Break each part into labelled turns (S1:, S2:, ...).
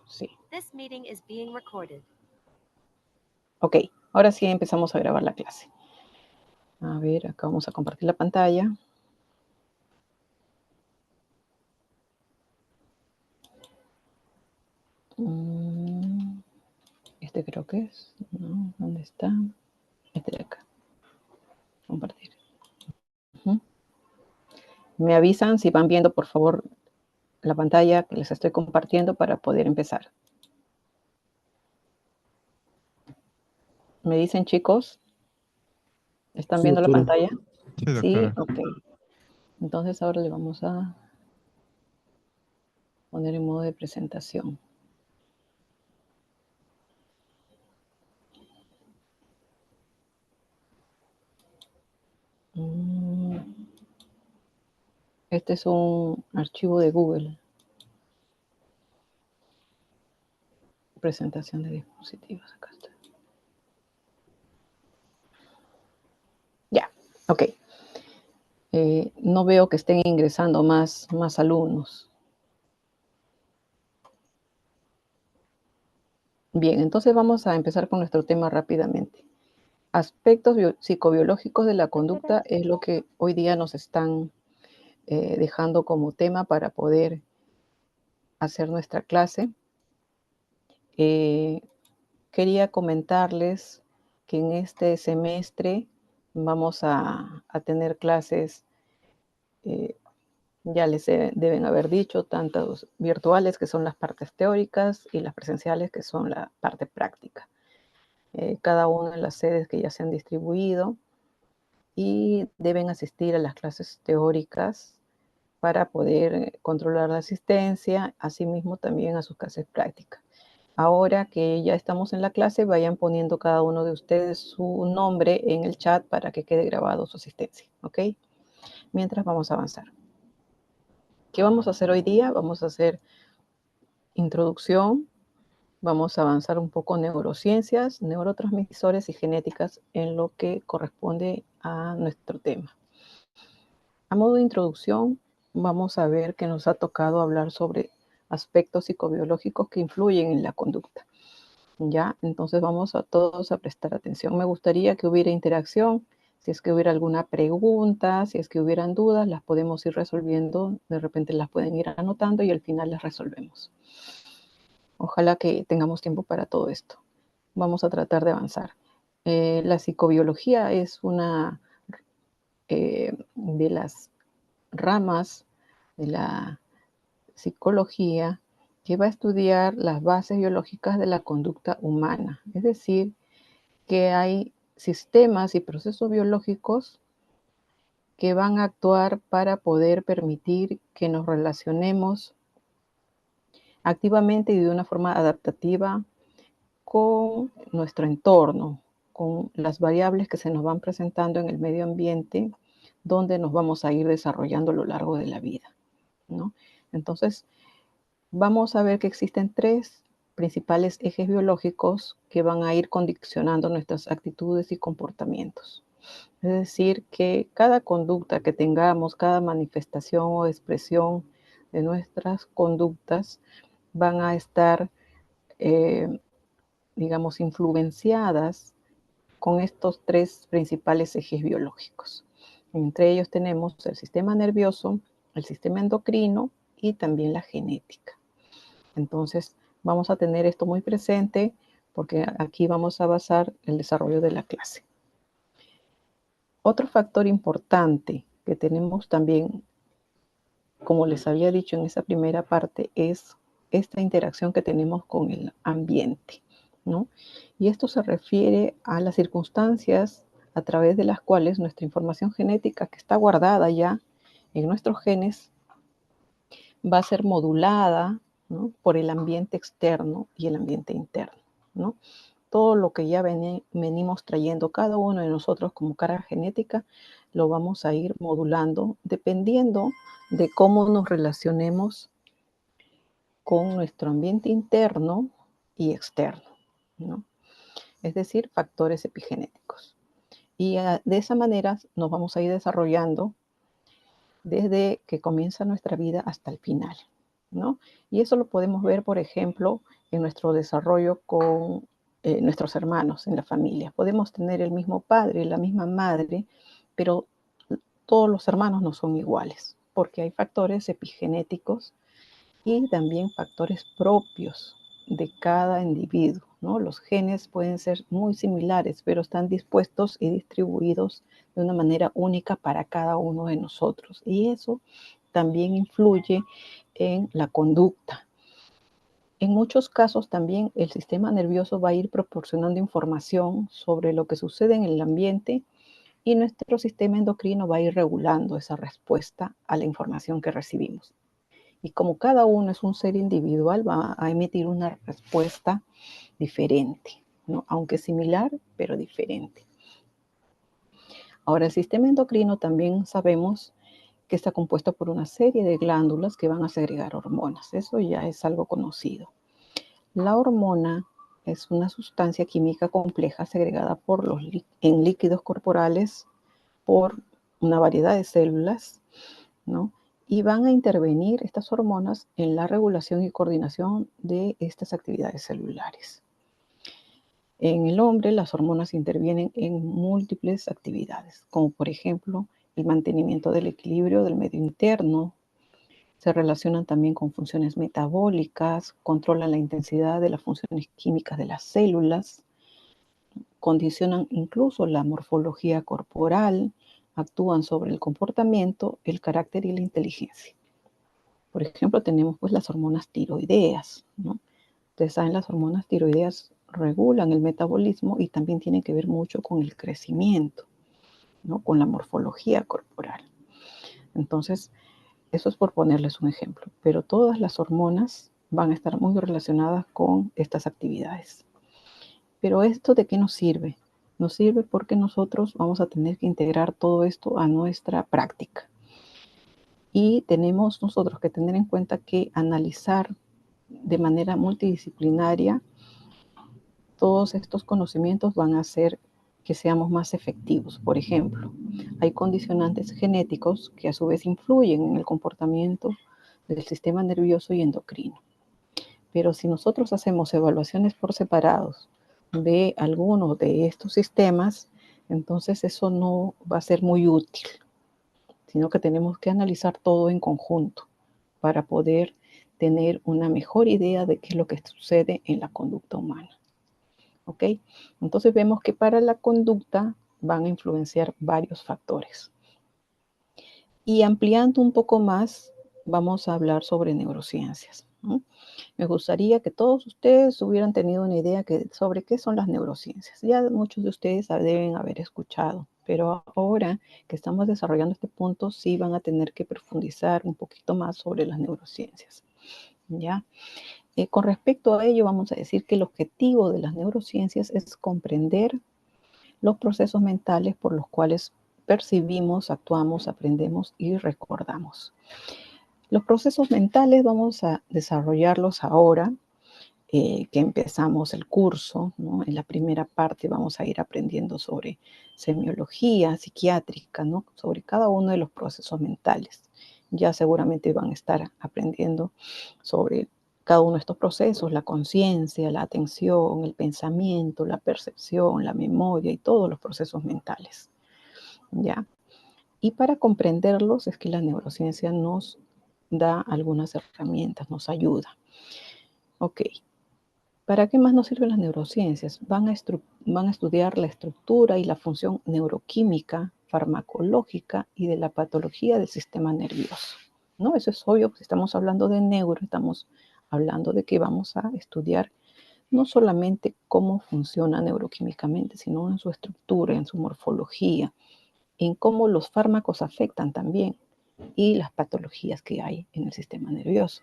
S1: Sí.
S2: This meeting is being recorded.
S1: Ok, ahora sí empezamos a grabar la clase. A ver, acá vamos a compartir la pantalla. Este creo que es, ¿no? ¿Dónde está? Este de acá. Compartir. Me avisan si van viendo, por favor, la pantalla que les estoy compartiendo para poder empezar. ¿Me dicen, chicos? ¿Están
S3: Sí,
S1: viendo la
S3: doctora.
S1: pantalla?
S3: Sí,
S1: Sí,
S3: doctora.
S1: ok. Entonces ahora le vamos a poner en modo de presentación. Este es un archivo de Google. Presentación de dispositivos. Acá está. Ya, ok. No veo que estén ingresando más alumnos. Bien, entonces vamos a empezar con nuestro tema rápidamente. Aspectos psicobiológicos de la conducta es lo que hoy día nos están dejando como tema para poder hacer nuestra clase. Quería comentarles que en este semestre vamos a tener clases, ya les deben haber dicho, tantas virtuales, que son las partes teóricas, y las presenciales, que son la parte práctica. Cada una de las sedes que ya se han distribuido, y deben asistir a las clases teóricas para poder controlar la asistencia, asimismo también a sus clases prácticas. Ahora que ya estamos en la clase, vayan poniendo cada uno de ustedes su nombre en el chat para que quede grabado su asistencia, ¿ok? Mientras vamos a avanzar. ¿Qué vamos a hacer hoy día? Vamos a hacer introducción, vamos a avanzar un poco neurociencias, neurotransmisores y genéticas en lo que corresponde a nuestro tema. A modo de introducción, vamos a ver que nos ha tocado hablar sobre aspectos psicobiológicos que influyen en la conducta. Ya, entonces vamos a todos a prestar atención. Me gustaría que hubiera interacción. Si es que hubiera alguna pregunta, si es que hubieran dudas, las podemos ir resolviendo. De repente las pueden ir anotando y al final las resolvemos. Ojalá que tengamos tiempo para todo esto. Vamos a tratar de avanzar. La psicobiología es una de las ramas de la psicología que va a estudiar las bases biológicas de la conducta humana. Es decir, que hay sistemas y procesos biológicos que van a actuar para poder permitir que nos relacionemos activamente y de una forma adaptativa con nuestro entorno, con las variables que se nos van presentando en el medio ambiente, donde nos vamos a ir desarrollando a lo largo de la vida, ¿no? Entonces, vamos a ver que existen tres principales ejes biológicos que van a ir condicionando nuestras actitudes y comportamientos. Es decir, que cada conducta que tengamos, cada manifestación o expresión de nuestras conductas van a estar, digamos, influenciadas con estos tres principales ejes biológicos. Entre ellos tenemos el sistema nervioso, el sistema endocrino y también la genética. Entonces, vamos a tener esto muy presente porque aquí vamos a basar el desarrollo de la clase. Otro factor importante que tenemos también, como les había dicho en esa primera parte, es esta interacción que tenemos con el ambiente, ¿no? Y esto se refiere a las circunstancias a través de las cuales nuestra información genética, que está guardada ya en nuestros genes, va a ser modulada, ¿no?, por el ambiente externo y el ambiente interno, ¿no? Todo lo que ya venimos trayendo cada uno de nosotros como carga genética, lo vamos a ir modulando dependiendo de cómo nos relacionemos con nuestro ambiente interno y externo, ¿no? Es decir, factores epigenéticos. Y de esa manera nos vamos a ir desarrollando desde que comienza nuestra vida hasta el final, ¿no? Y eso lo podemos ver, por ejemplo, en nuestro desarrollo con nuestros hermanos en la familia. Podemos tener el mismo padre, la misma madre, pero todos los hermanos no son iguales, porque hay factores epigenéticos y también factores propios de cada individuo, ¿no? Los genes pueden ser muy similares, pero están dispuestos y distribuidos de una manera única para cada uno de nosotros. Y eso también influye en la conducta. En muchos casos también el sistema nervioso va a ir proporcionando información sobre lo que sucede en el ambiente y nuestro sistema endocrino va a ir regulando esa respuesta a la información que recibimos. Y como cada uno es un ser individual, va a emitir una respuesta diferente, ¿no? Aunque similar, pero diferente. Ahora, el sistema endocrino también sabemos que está compuesto por una serie de glándulas que van a segregar hormonas. Eso ya es algo conocido. La hormona es una sustancia química compleja segregada en líquidos corporales por una variedad de células, ¿no? Y van a intervenir estas hormonas en la regulación y coordinación de estas actividades celulares. En el hombre, las hormonas intervienen en múltiples actividades, como por ejemplo el mantenimiento del equilibrio del medio interno. Se relacionan también con funciones metabólicas, controlan la intensidad de las funciones químicas de las células, condicionan incluso la morfología corporal, actúan sobre el comportamiento, el carácter y la inteligencia. Por ejemplo, tenemos pues las hormonas tiroideas, ¿no? Ustedes saben, las hormonas tiroideas regulan el metabolismo y también tienen que ver mucho con el crecimiento, ¿no? Con la morfología corporal. Entonces, eso es por ponerles un ejemplo, pero todas las hormonas van a estar muy relacionadas con estas actividades. Pero ¿esto de qué nos sirve? Nos sirve porque nosotros vamos a tener que integrar todo esto a nuestra práctica. Y tenemos nosotros que tener en cuenta que analizar de manera multidisciplinaria todos estos conocimientos van a hacer que seamos más efectivos. Por ejemplo, hay condicionantes genéticos que a su vez influyen en el comportamiento del sistema nervioso y endocrino. Pero si nosotros hacemos evaluaciones por separados de algunos de estos sistemas, entonces eso no va a ser muy útil, sino que tenemos que analizar todo en conjunto para poder tener una mejor idea de qué es lo que sucede en la conducta humana. ¿Ok? Entonces vemos que para la conducta van a influenciar varios factores. Y ampliando un poco más, vamos a hablar sobre neurociencias, ¿no? Me gustaría que todos ustedes hubieran tenido una idea sobre qué son las neurociencias. Ya muchos de ustedes deben haber escuchado, pero ahora que estamos desarrollando este punto, sí van a tener que profundizar un poquito más sobre las neurociencias. ¿Ya? Con respecto a ello, vamos a decir que el objetivo de las neurociencias es comprender los procesos mentales por los cuales percibimos, actuamos, aprendemos y recordamos. Los procesos mentales vamos a desarrollarlos ahora que empezamos el curso, ¿no? En la primera parte vamos a ir aprendiendo sobre semiología psiquiátrica, ¿no? Sobre cada uno de los procesos mentales. Ya seguramente van a estar aprendiendo sobre cada uno de estos procesos, la conciencia, la atención, el pensamiento, la percepción, la memoria y todos los procesos mentales. ¿Ya? Y para comprenderlos es que la neurociencia nos da algunas herramientas, nos ayuda. Ok, ¿para qué más nos sirven las neurociencias? Van a estudiar la estructura y la función neuroquímica, farmacológica y de la patología del sistema nervioso, ¿no? Eso es obvio, si estamos hablando de neuro, estamos hablando de que vamos a estudiar no solamente cómo funciona neuroquímicamente, sino en su estructura, en su morfología, en cómo los fármacos afectan también y las patologías que hay en el sistema nervioso.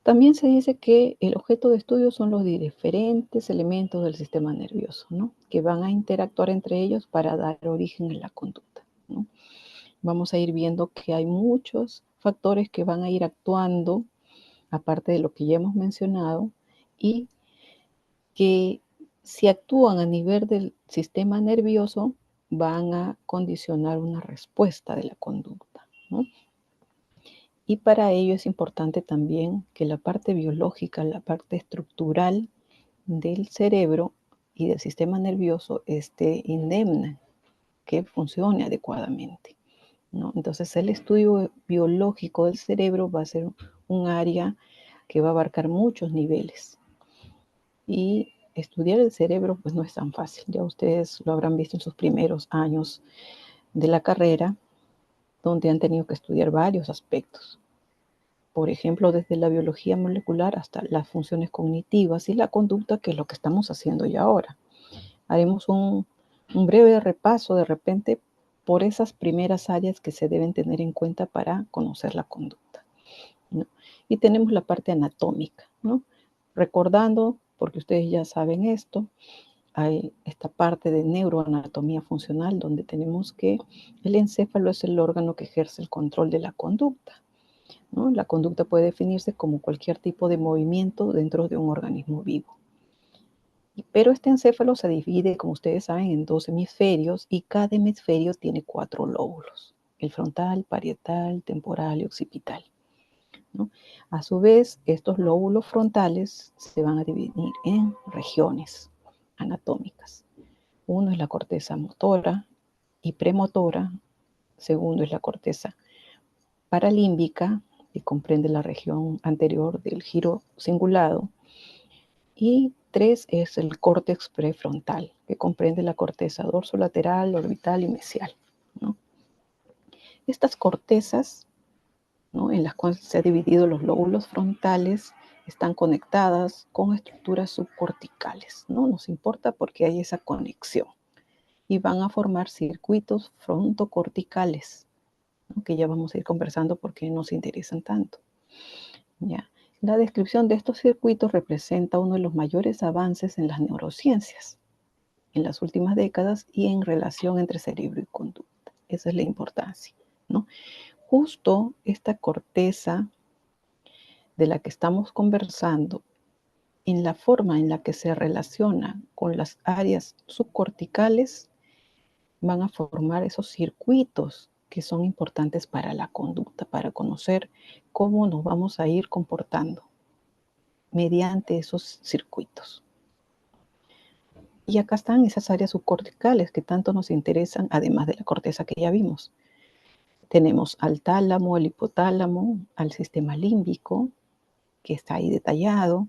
S1: También se dice que el objeto de estudio son los diferentes elementos del sistema nervioso, ¿no? Que van a interactuar entre ellos para dar origen a la conducta, ¿no? Vamos a ir viendo que hay muchos factores que van a ir actuando, aparte de lo que ya hemos mencionado, y que si actúan a nivel del sistema nervioso, van a condicionar una respuesta de la conducta, ¿no? Y para ello es importante también que la parte biológica, la parte estructural del cerebro y del sistema nervioso esté indemne, que funcione adecuadamente, ¿no? Entonces el estudio biológico del cerebro va a ser un área que va a abarcar muchos niveles. Y estudiar el cerebro pues no es tan fácil. Ya ustedes lo habrán visto en sus primeros años de la carrera, donde han tenido que estudiar varios aspectos. Por ejemplo, desde la biología molecular hasta las funciones cognitivas y la conducta, que es lo que estamos haciendo ya ahora. Haremos un breve repaso de repente por esas primeras áreas que se deben tener en cuenta para conocer la conducta, ¿no? Y tenemos la parte anatómica, ¿no? Recordando, porque ustedes ya saben esto, hay esta parte de neuroanatomía funcional donde tenemos que el encéfalo es el órgano que ejerce el control de la conducta, ¿no? La conducta puede definirse como cualquier tipo de movimiento dentro de un organismo vivo. Pero este encéfalo se divide, como ustedes saben, en dos hemisferios y cada hemisferio tiene 4 lóbulos: el frontal, parietal, temporal y occipital, ¿no? A su vez, estos lóbulos frontales se van a dividir en regiones anatómicas. Uno es la corteza motora y premotora. Segundo es la corteza paralímbica, que comprende la región anterior del giro cingulado. Y 3 es el córtex prefrontal, que comprende la corteza dorsolateral, orbital y mesial, ¿no? Estas cortezas, ¿no?, en las cuales se han dividido los lóbulos frontales, están conectadas con estructuras subcorticales, ¿no? Nos importa porque hay esa conexión. Y van a formar circuitos frontocorticales, ¿no?, que ya vamos a ir conversando porque nos interesan tanto. ¿Ya? La descripción de estos circuitos representa uno de los mayores avances en las neurociencias en las últimas décadas y en relación entre cerebro y conducta. Esa es la importancia, ¿no? Justo esta corteza de la que estamos conversando, en la forma en la que se relaciona con las áreas subcorticales, van a formar esos circuitos que son importantes para la conducta, para conocer cómo nos vamos a ir comportando mediante esos circuitos. Y acá están esas áreas subcorticales que tanto nos interesan, además de la corteza que ya vimos. Tenemos al tálamo, al hipotálamo, al sistema límbico, que está ahí detallado.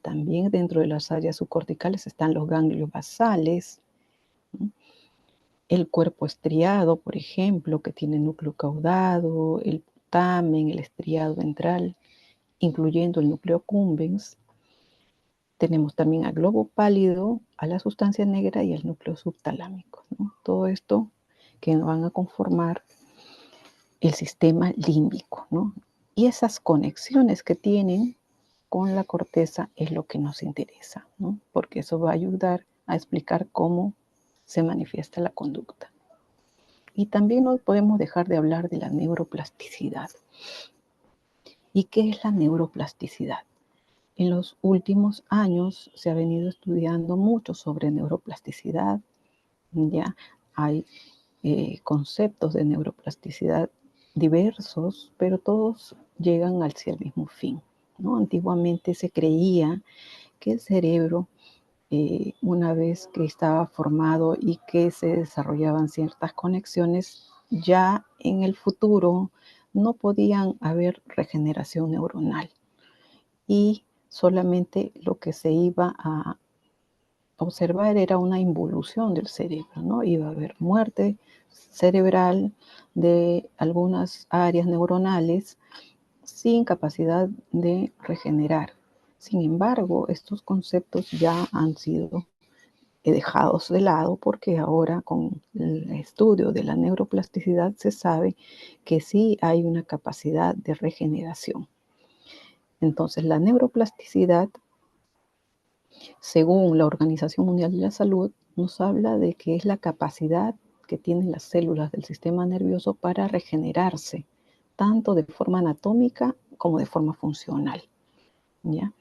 S1: También dentro de las áreas subcorticales están los ganglios basales, ¿no? El cuerpo estriado, por ejemplo, que tiene núcleo caudado, el putamen, el estriado ventral, incluyendo el núcleo accumbens. Tenemos también al globo pálido, a la sustancia negra y al núcleo subtalámico, ¿no? Todo esto que van a conformar el sistema límbico, ¿no? Y esas conexiones que tienen con la corteza es lo que nos interesa, ¿no? Porque eso va a ayudar a explicar cómo se manifiesta la conducta. Y también no podemos dejar de hablar de la neuroplasticidad. ¿Y qué es la neuroplasticidad? En los últimos años se ha venido estudiando mucho sobre neuroplasticidad. Ya hay conceptos de neuroplasticidad diversos, pero todos llegan hacia el mismo fin, ¿no? Antiguamente se creía que el cerebro, una vez que estaba formado y que se desarrollaban ciertas conexiones, ya en el futuro no podían haber regeneración neuronal y solamente lo que se iba a observar era una involución del cerebro, ¿no? Iba a haber muerte cerebral de algunas áreas neuronales sin capacidad de regenerar. Sin embargo, estos conceptos ya han sido dejados de lado porque ahora con el estudio de la neuroplasticidad se sabe que sí hay una capacidad de regeneración. Entonces, la neuroplasticidad, según la Organización Mundial de la Salud, nos habla de que es la capacidad que tienen las células del sistema nervioso para regenerarse, tanto de forma anatómica como de forma funcional, ¿ya?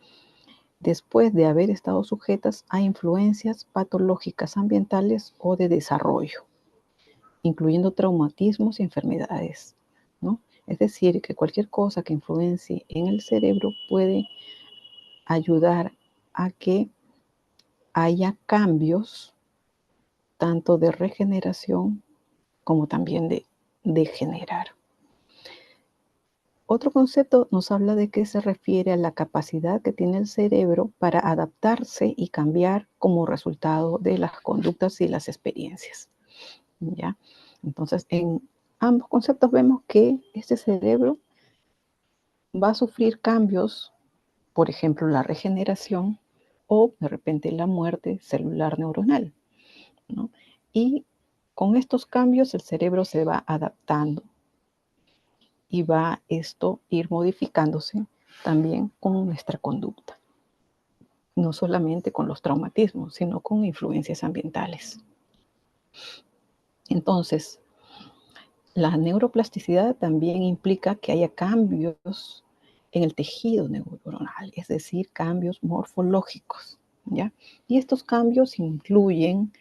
S1: Después de haber estado sujetas a influencias patológicas ambientales o de desarrollo, incluyendo traumatismos y enfermedades, ¿no? Es decir, que cualquier cosa que influencie en el cerebro puede ayudar a que haya cambios tanto de regeneración como también de degenerar. Otro concepto nos habla de que se refiere a la capacidad que tiene el cerebro para adaptarse y cambiar como resultado de las conductas y las experiencias. ¿Ya? Entonces, en ambos conceptos vemos que este cerebro va a sufrir cambios, por ejemplo, la regeneración o de repente la muerte celular neuronal, ¿no? Y con estos cambios el cerebro se va adaptando y va esto ir modificándose también con nuestra conducta, no solamente con los traumatismos, sino con influencias ambientales. Entonces, la neuroplasticidad también implica que haya cambios en el tejido neuronal, es decir, cambios morfológicos, ¿ya? Y estos cambios incluyen,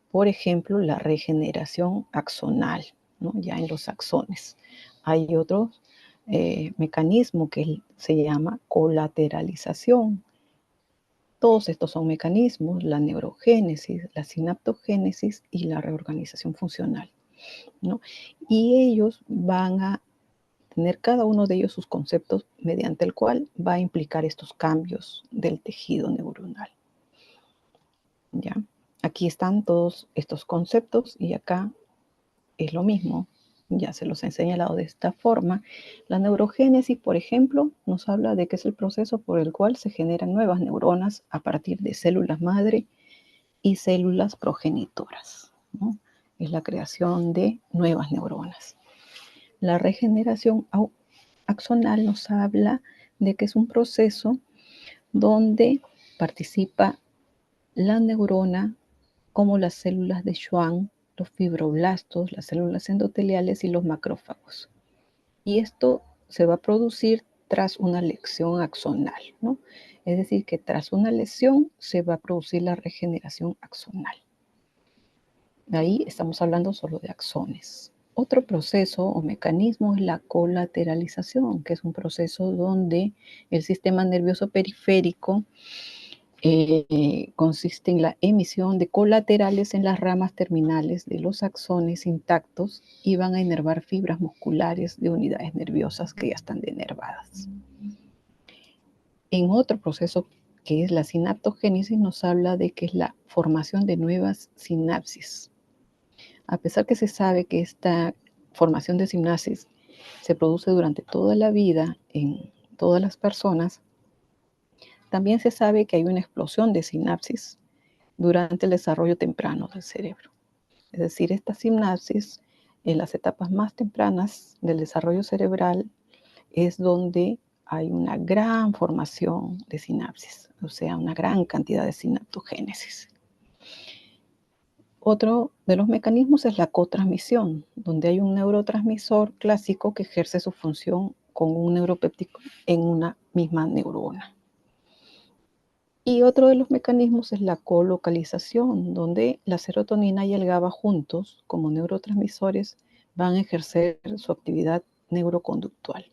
S1: por ejemplo, la regeneración axonal, ¿no? Ya en los axones. Hay otro mecanismo que se llama colateralización. Todos estos son mecanismos, la neurogénesis, la sinaptogénesis y la reorganización funcional, ¿no? Y ellos van a tener cada uno de ellos sus conceptos mediante el cual va a implicar estos cambios del tejido neuronal. ¿Ya? Aquí están todos estos conceptos y acá es lo mismo. Ya se los he señalado de esta forma. La neurogénesis, por ejemplo, nos habla de que es el proceso por el cual se generan nuevas neuronas a partir de células madre y células progenitoras, ¿no? Es la creación de nuevas neuronas. La regeneración axonal nos habla de que es un proceso donde participa la neurona como las células de Schwann, los fibroblastos, las células endoteliales y los macrófagos. Y esto se va a producir tras una lesión axonal, ¿no? Es decir, que tras una lesión se va a producir la regeneración axonal. Ahí estamos hablando solo de axones. Otro proceso o mecanismo es la colateralización, que es un proceso donde el sistema nervioso periférico consiste en la emisión de colaterales en las ramas terminales de los axones intactos y van a inervar fibras musculares de unidades nerviosas que ya están denervadas. En otro proceso que es la sinaptogénesis nos habla de que es la formación de nuevas sinapsis. A pesar que se sabe que esta formación de sinapsis se produce durante toda la vida en todas las personas, también se sabe que hay una explosión de sinapsis durante el desarrollo temprano del cerebro. Es decir, esta sinapsis en las etapas más tempranas del desarrollo cerebral es donde hay una gran formación de sinapsis, o sea, una gran cantidad de sinaptogénesis. Otro de los mecanismos es la cotransmisión, donde hay un neurotransmisor clásico que ejerce su función con un neuropéptido en una misma neurona. Y otro de los mecanismos es la colocalización, donde la serotonina y el GABA juntos, como neurotransmisores, van a ejercer su actividad neuroconductual.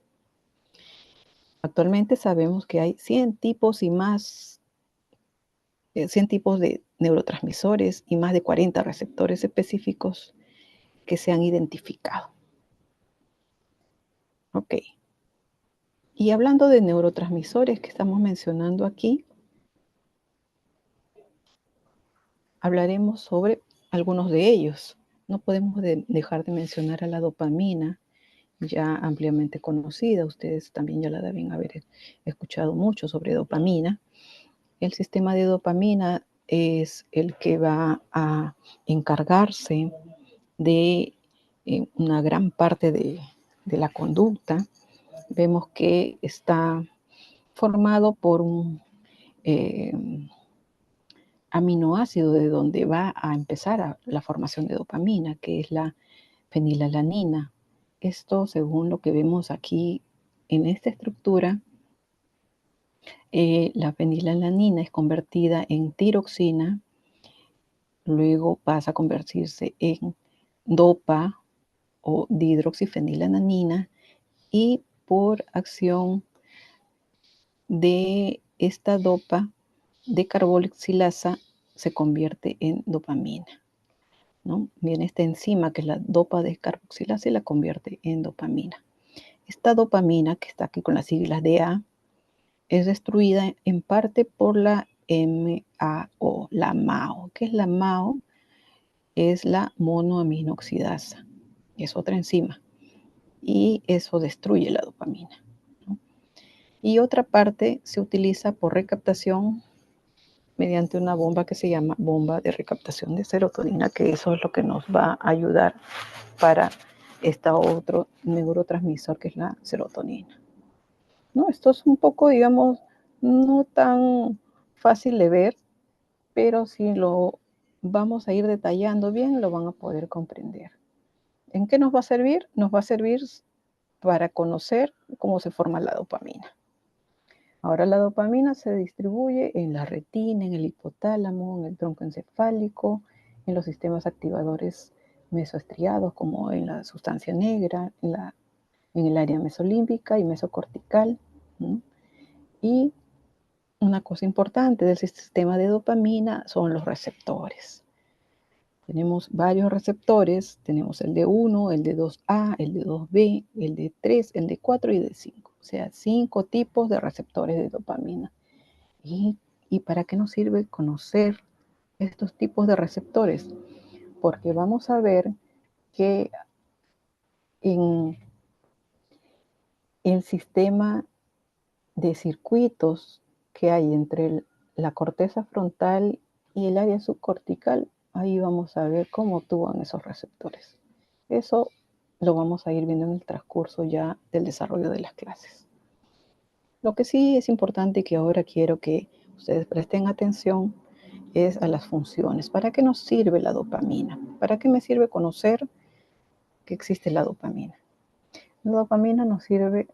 S1: Actualmente sabemos que hay 100 tipos y más, 100 tipos de neurotransmisores y más de 40 receptores específicos que se han identificado. Ok. Y hablando de neurotransmisores que estamos mencionando aquí, hablaremos sobre algunos de ellos. No podemos dejar de mencionar a la dopamina, ya ampliamente conocida. Ustedes también ya la deben haber escuchado mucho sobre dopamina. El sistema de dopamina es el que va a encargarse de una gran parte de la conducta. Vemos que está formado por un aminoácido de donde va a empezar la formación de dopamina, que es la fenilalanina. Esto, según lo que vemos aquí en esta estructura, la fenilalanina es convertida en tiroxina, luego pasa a convertirse en dopa o dihidroxifenilalanina y por acción de esta dopa de carboxilasa se convierte en dopamina, ¿no? Viene esta enzima que es la dopa de carboxilasa y la convierte en dopamina. Esta dopamina, que está aquí con las siglas DA, es destruida en parte por la MAO, la MAO. ¿Qué es la MAO? Es la monoaminoxidasa, es otra enzima, y eso destruye la dopamina, ¿no? Y otra parte se utiliza por recaptación mediante una bomba que se llama bomba de recaptación de serotonina, que eso es lo que nos va a ayudar para este otro neurotransmisor que es la serotonina, ¿no? Esto es un poco, digamos, no tan fácil de ver, pero si lo vamos a ir detallando bien, lo van a poder comprender. ¿En qué nos va a servir? Nos va a servir para conocer cómo se forma la dopamina. Ahora la dopamina se distribuye en la retina, en el hipotálamo, en el tronco encefálico, en los sistemas activadores mesoestriados como en la sustancia negra, en el área mesolímbica y mesocortical, ¿no? Y una cosa importante del sistema de dopamina son los receptores. Tenemos varios receptores, tenemos el D1, el D2A, el D2B, el D3, el D4 y el D5. O sea, 5 tipos de receptores de dopamina. ¿Y para qué nos sirve conocer estos tipos de receptores? Porque vamos a ver que en el sistema de circuitos que hay entre la corteza frontal y el área subcortical, ahí vamos a ver cómo actúan esos receptores. Eso lo vamos a ir viendo en el transcurso ya del desarrollo de las clases. Lo que sí es importante que ahora quiero que ustedes presten atención es a las funciones. ¿Para qué nos sirve la dopamina? ¿Para qué me sirve conocer que existe la dopamina? La dopamina nos sirve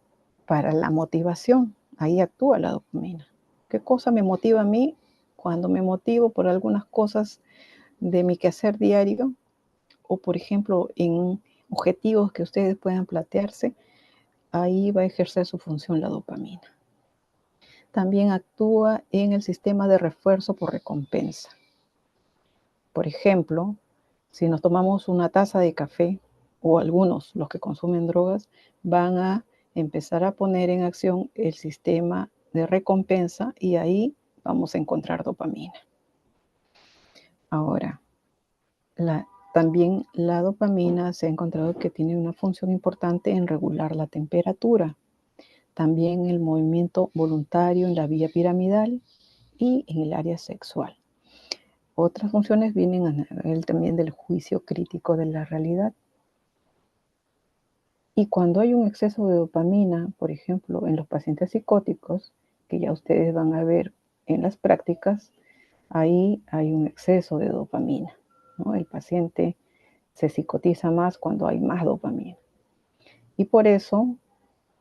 S1: para la motivación. Ahí actúa la dopamina. ¿Qué cosa me motiva a mí? Cuando me motivo por algunas cosas de mi quehacer diario o, por ejemplo, en objetivos que ustedes puedan plantearse, ahí va a ejercer su función la dopamina. También actúa en el sistema de refuerzo por recompensa. Por ejemplo, si nos tomamos una taza de café, o algunos, los que consumen drogas, van a empezar a poner en acción el sistema de recompensa y ahí vamos a encontrar dopamina. Ahora, también la dopamina se ha encontrado que tiene una función importante en regular la temperatura, también el movimiento voluntario en la vía piramidal y en el área sexual. Otras funciones vienen a nivel también del juicio crítico de la realidad. Y cuando hay un exceso de dopamina, por ejemplo, en los pacientes psicóticos, que ya ustedes van a ver en las prácticas, ahí hay un exceso de dopamina, ¿no? El paciente se psicotiza más cuando hay más dopamina. Y por eso,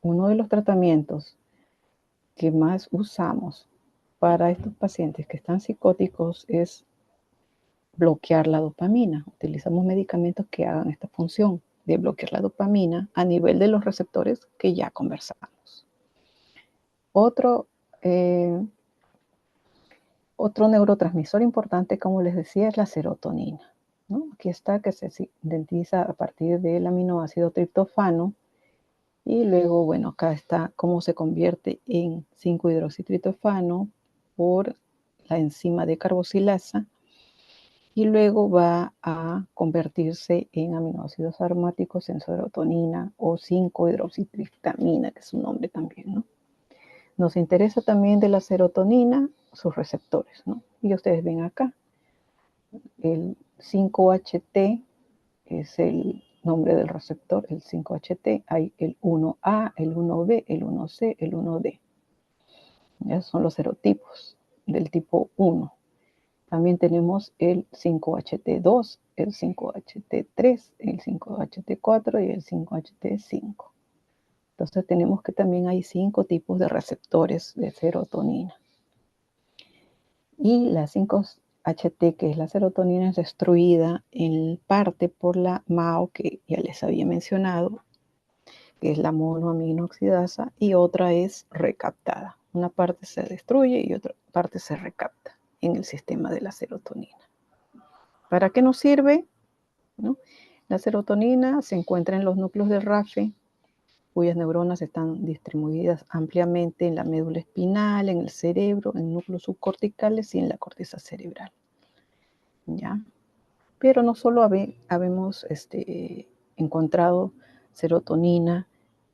S1: uno de los tratamientos que más usamos para estos pacientes que están psicóticos es bloquear la dopamina. Utilizamos medicamentos que hagan esta función de bloquear la dopamina a nivel de los receptores que ya conversamos. Otro neurotransmisor importante, como les decía, es la serotonina, ¿no? Aquí está, que se sintetiza a partir del aminoácido triptofano. Y luego, bueno, acá está cómo se convierte en 5-hidroxitriptofano por la enzima de carboxilasa. Y luego va a convertirse en aminoácidos aromáticos en serotonina o 5-hidroxitriptamina, que es su nombre también, ¿no? Nos interesa también de la serotonina sus receptores, ¿no? Y ustedes ven acá, el 5-HT es el nombre del receptor, el 5-HT, hay el 1A, el 1B, el 1C, el 1D. Esos son los serotipos del tipo 1. También tenemos el 5-HT2, el 5-HT3, el 5-HT4 y el 5-HT5. Entonces tenemos que también hay 5 tipos de receptores de serotonina. Y la 5-HT, que es la serotonina, es destruida en parte por la MAO, que ya les había mencionado, que es la monoaminoxidasa, y otra es recaptada. Una parte se destruye y otra parte se recapta en el sistema de la serotonina. ¿Para qué nos sirve? ¿No? La serotonina se encuentra en los núcleos del RAFE, cuyas neuronas están distribuidas ampliamente en la médula espinal, en el cerebro, en núcleos subcorticales y en la corteza cerebral. ¿Ya? Pero no solo habemos encontrado serotonina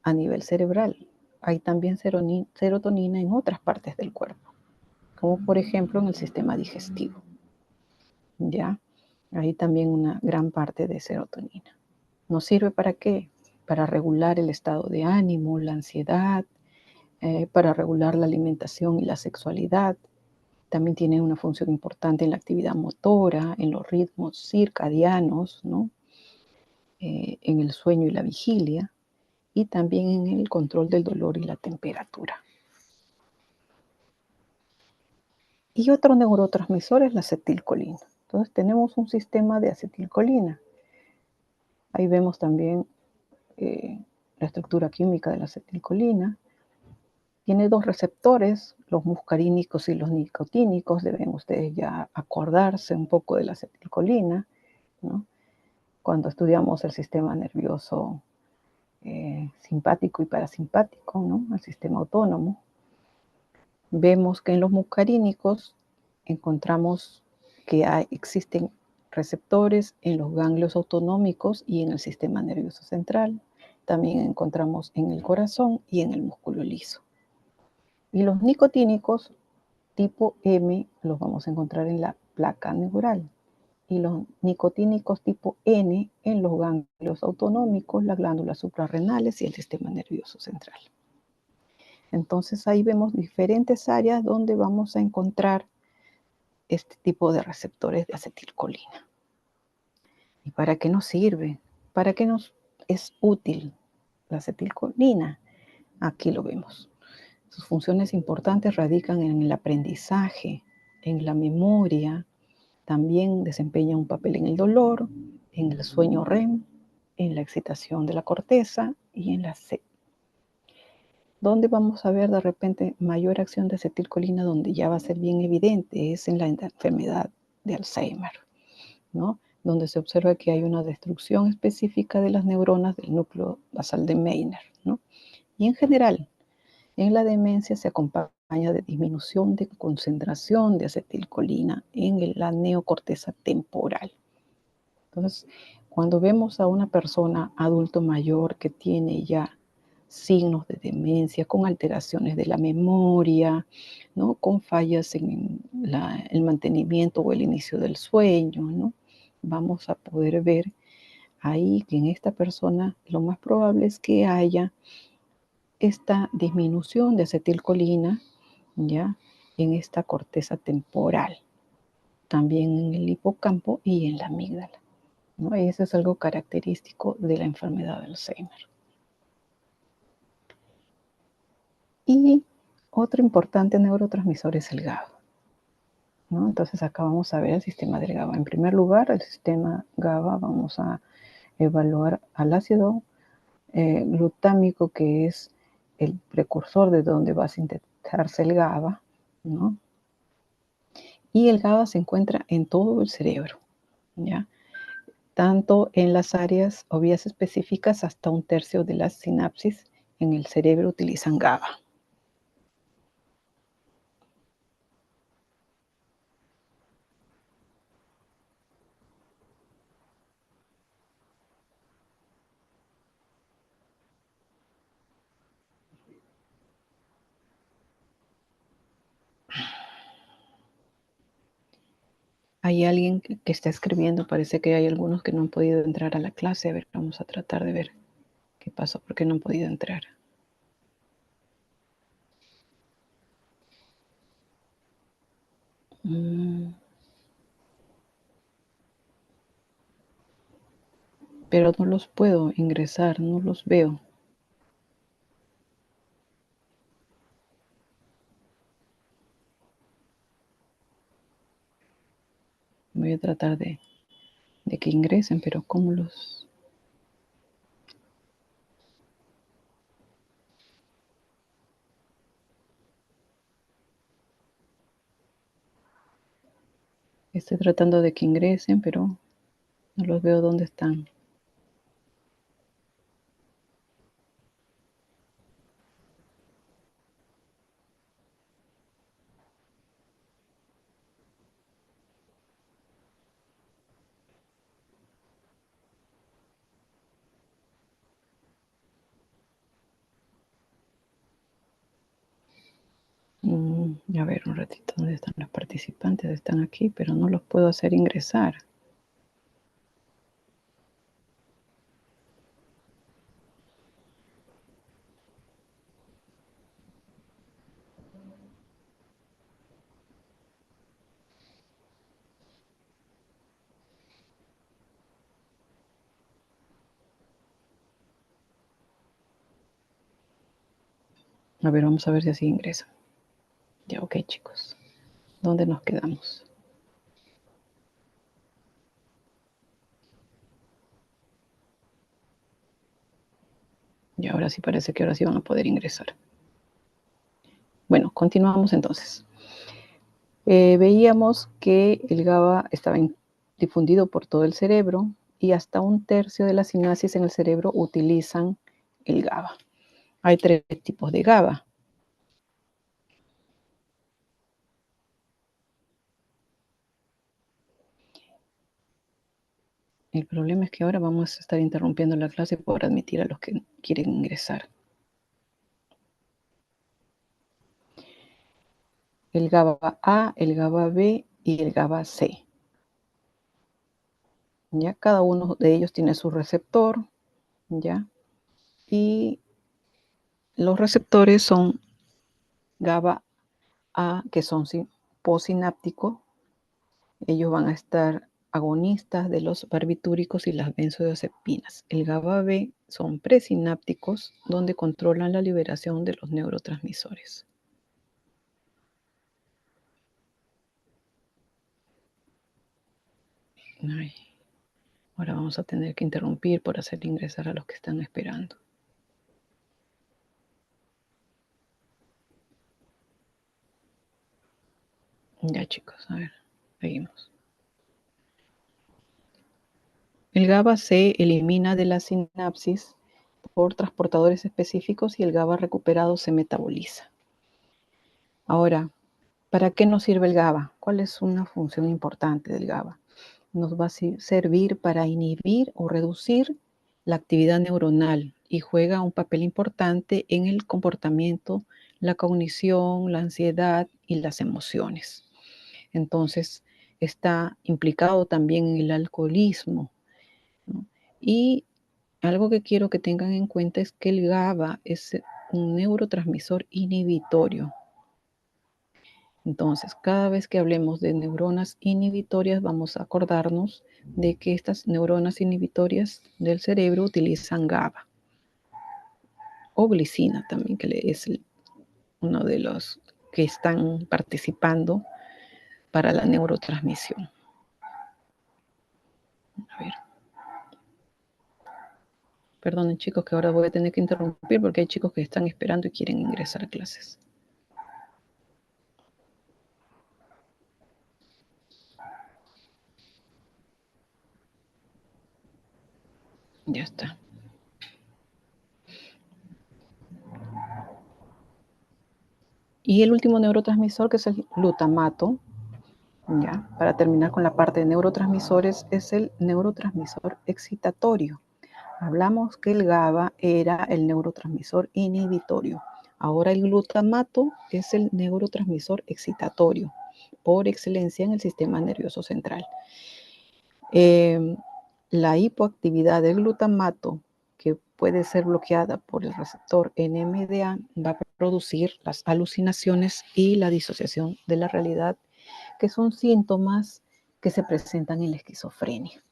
S1: a nivel cerebral, hay también serotonina en otras partes del cuerpo, como por ejemplo en el sistema digestivo. ¿Ya? Hay también una gran parte de serotonina. ¿Nos sirve para qué? Para regular el estado de ánimo, la ansiedad, para regular la alimentación y la sexualidad. También tiene una función importante en la actividad motora, en los ritmos circadianos, ¿no? En el sueño y la vigilia, y también en el control del dolor y la temperatura. Y otro neurotransmisor es la acetilcolina. Entonces tenemos un sistema de acetilcolina. Ahí vemos también la estructura química de la acetilcolina. Tiene dos receptores, los muscarínicos y los nicotínicos. Deben ustedes ya acordarse un poco de la acetilcolina, ¿no? Cuando estudiamos el sistema nervioso simpático y parasimpático, ¿no? El sistema autónomo. Vemos que en los muscarínicos encontramos que existen receptores en los ganglios autonómicos y en el sistema nervioso central. También encontramos en el corazón y en el músculo liso. Y los nicotínicos tipo M los vamos a encontrar en la placa neural. Y los nicotínicos tipo N en los ganglios autonómicos, las glándulas suprarrenales y el sistema nervioso central. Entonces ahí vemos diferentes áreas donde vamos a encontrar este tipo de receptores de acetilcolina. ¿Y para qué nos sirve? ¿Para qué nos es útil la acetilcolina? Aquí lo vemos. Sus funciones importantes radican en el aprendizaje, en la memoria, también desempeña un papel en el dolor, en el sueño REM, en la excitación de la corteza y en la sed. ¿Dónde vamos a ver de repente mayor acción de acetilcolina? Donde ya va a ser bien evidente, es en la enfermedad de Alzheimer, ¿no? Donde se observa que hay una destrucción específica de las neuronas del núcleo basal de Meiner, ¿no? Y en general, en la demencia se acompaña de disminución de concentración de acetilcolina en la neocorteza temporal. Entonces, cuando vemos a una persona adulto mayor que tiene ya signos de demencia, con alteraciones de la memoria, ¿no? Con fallas en el mantenimiento o el inicio del sueño, ¿no? Vamos a poder ver ahí que en esta persona lo más probable es que haya esta disminución de acetilcolina, ¿ya? En esta corteza temporal, también en el hipocampo y en la amígdala, ¿no? Y eso es algo característico de la enfermedad de Alzheimer. Y otro importante neurotransmisor es el GABA, ¿no? Entonces acá vamos a ver el sistema del GABA. En primer lugar, el sistema GABA vamos a evaluar al ácido glutámico, que es el precursor de donde va a sintetizarse el GABA, ¿no? Y el GABA se encuentra en todo el cerebro, ¿ya? Tanto en las áreas o vías específicas, hasta un tercio de las sinapsis en el cerebro utilizan GABA. Hay alguien que está escribiendo, parece que hay algunos que no han podido entrar a la clase. A ver, vamos a tratar de ver qué pasó, por qué no han podido entrar. Pero no los puedo ingresar, no los veo. Voy a tratar de que ingresen, pero ¿cómo los...? Estoy tratando de que ingresen, pero no los veo dónde están. A ver, un ratito, ¿dónde están los participantes? Están aquí, pero no los puedo hacer ingresar. A ver, vamos a ver si así ingresan. Ya, ok, chicos. ¿Dónde nos quedamos? Y ahora sí parece que ahora sí van a poder ingresar. Bueno, continuamos entonces. Veíamos que el GABA estaba difundido por todo el cerebro y hasta 1/3 de las sinapsis en el cerebro utilizan el GABA. Hay 3 tipos de GABA. El problema es que ahora vamos a estar interrumpiendo la clase por admitir a los que quieren ingresar. El GABA A, el GABA B y el GABA C. ¿Ya? Cada uno de ellos tiene su receptor, ¿ya? Y los receptores son GABA A, que son postsinápticos. Ellos van a estar agonistas de los barbitúricos y las benzodiazepinas. El GABA B son presinápticos, donde controlan la liberación de los neurotransmisores. Ay, ahora vamos a tener que interrumpir por hacer ingresar a los que están esperando. Ya, chicos, a ver, seguimos. El GABA se elimina de la sinapsis por transportadores específicos y el GABA recuperado se metaboliza. Ahora, ¿para qué nos sirve el GABA? ¿Cuál es una función importante del GABA? Nos va a servir para inhibir o reducir la actividad neuronal y juega un papel importante en el comportamiento, la cognición, la ansiedad y las emociones. Entonces, está implicado también en el alcoholismo, ¿no? Y algo que quiero que tengan en cuenta es que el GABA es un neurotransmisor inhibitorio. Entonces, cada vez que hablemos de neuronas inhibitorias, vamos a acordarnos de que estas neuronas inhibitorias del cerebro utilizan GABA o glicina también, que es uno de los que están participando para la neurotransmisión. A ver. Perdonen, chicos, que ahora voy a tener que interrumpir porque hay chicos que están esperando y quieren ingresar a clases. Ya está. Y el último neurotransmisor, que es el glutamato, ya, para terminar con la parte de neurotransmisores, es el neurotransmisor excitatorio. Hablamos que el GABA era el neurotransmisor inhibitorio. Ahora el glutamato es el neurotransmisor excitatorio, por excelencia en el sistema nervioso central. La hipoactividad del glutamato, que puede ser bloqueada por el receptor NMDA, va a producir las alucinaciones y la disociación de la realidad, que son síntomas que se presentan en la esquizofrenia,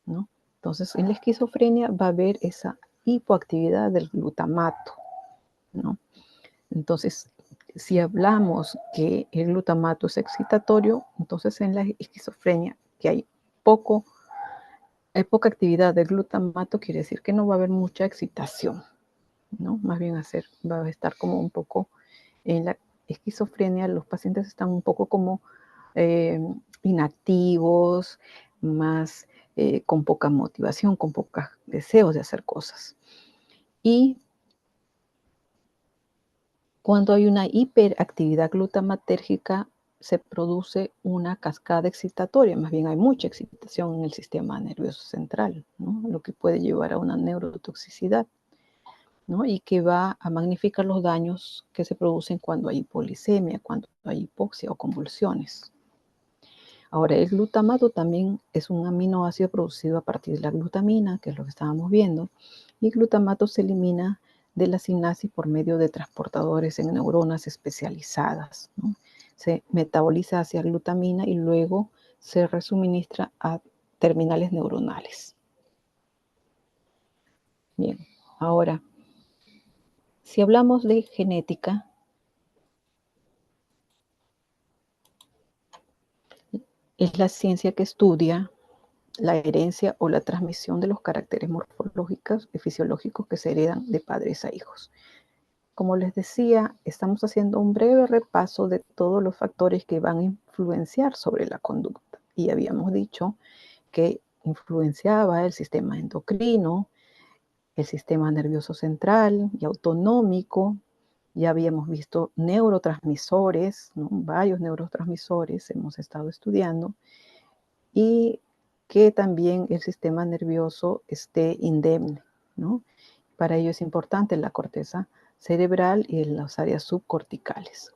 S1: ¿no? Entonces, en la esquizofrenia va a haber esa hipoactividad del glutamato, ¿no? Entonces, si hablamos que el glutamato es excitatorio, entonces en la esquizofrenia, que hay poca actividad del glutamato, quiere decir que no va a haber mucha excitación, ¿no? Más bien va a estar como un poco en la esquizofrenia, los pacientes están un poco como inactivos, más con poca motivación, con pocos deseos de hacer cosas. Y cuando hay una hiperactividad glutamatérgica, se produce una cascada excitatoria, más bien hay mucha excitación en el sistema nervioso central, ¿no? Lo que puede llevar a una neurotoxicidad, ¿no? Y que va a magnificar los daños que se producen cuando hay hipoglicemia, cuando hay hipoxia o convulsiones. Ahora, el glutamato también es un aminoácido producido a partir de la glutamina, que es lo que estábamos viendo, y el glutamato se elimina de la sinapsis por medio de transportadores en neuronas especializadas, ¿no? Se metaboliza hacia glutamina y luego se resuministra a terminales neuronales. Bien, ahora, si hablamos de genética, es la ciencia que estudia la herencia o la transmisión de los caracteres morfológicos y fisiológicos que se heredan de padres a hijos. Como les decía, estamos haciendo un breve repaso de todos los factores que van a influenciar sobre la conducta. Y habíamos dicho que influenciaba el sistema endocrino, el sistema nervioso central y autonómico. Ya habíamos visto neurotransmisores, ¿no? Varios neurotransmisores hemos estado estudiando. Y que también el sistema nervioso esté indemne, ¿no? Para ello es importante la corteza cerebral y las áreas subcorticales,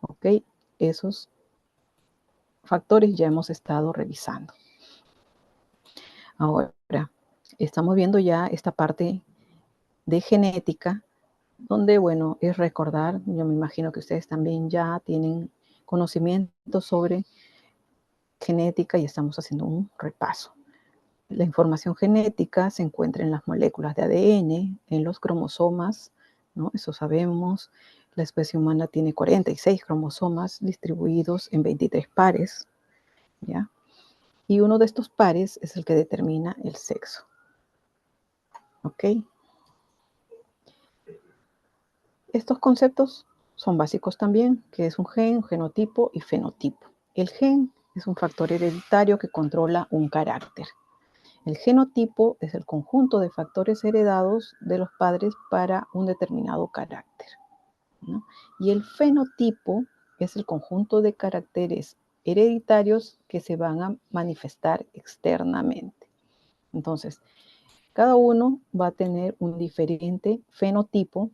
S1: ¿ok? Esos factores ya hemos estado revisando. Ahora, estamos viendo ya esta parte de genética, donde, bueno, es recordar, yo me imagino que ustedes también ya tienen conocimiento sobre genética y estamos haciendo un repaso. La información genética se encuentra en las moléculas de ADN, en los cromosomas, ¿no? Eso sabemos. La especie humana tiene 46 cromosomas distribuidos en 23 pares, ¿ya? Y uno de estos pares es el que determina el sexo. ¿Ok? Estos conceptos son básicos también, que es un gen, un genotipo y fenotipo. El gen es un factor hereditario que controla un carácter. El genotipo es el conjunto de factores heredados de los padres para un determinado carácter, ¿no? Y el fenotipo es el conjunto de caracteres hereditarios que se van a manifestar externamente. Entonces, cada uno va a tener un diferente fenotipo